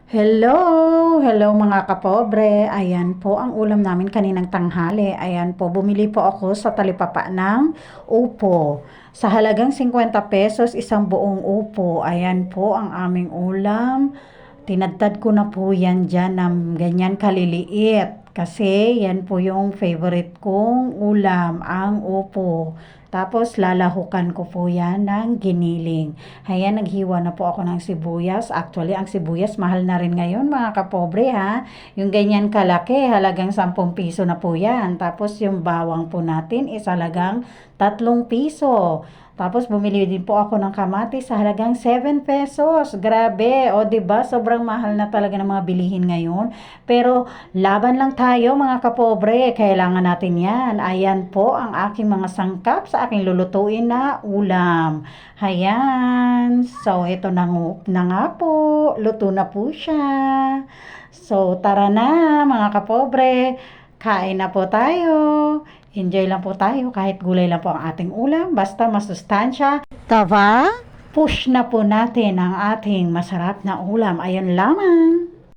Hello mga kapobre. Ayan po ang ulam namin kaninang tanghali. Ayan po, bumili po ako sa talipapa ng upo. Sa halagang 50 pesos, isang buong upo. Ayan po ang aming ulam. Tinadtad ko na po yan dyan ng ganyan kaliliit. Kasi yan po yung favorite kong ulam, ang upo. Tapos lalahukan ko po yan ng giniling. Ayan, naghiwa na po ako ng sibuyas. Actually, ang sibuyas mahal na rin ngayon mga kapobre ha. Yung ganyan kalaki, halagang 10 piso na po yan. Tapos yung bawang po natin is halagang 3 piso. Tapos bumili din po ako ng kamatis sa halagang 7 pesos. Grabe, o 'di ba? Sobrang mahal na talaga ng mga bilihin ngayon. Pero laban lang tayo mga kapobre, kailangan natin 'yan. Ayan po ang aking mga sangkap sa aking lulutuin na ulam. Ayan. So ito na nga po, luto na po siya. So tara na mga kapobre, kain na po tayo. Enjoy lang po tayo kahit gulay lang po ang ating ulam, basta masustansya. Tava, push na po natin ang ating masarap na ulam. Ayan lamang.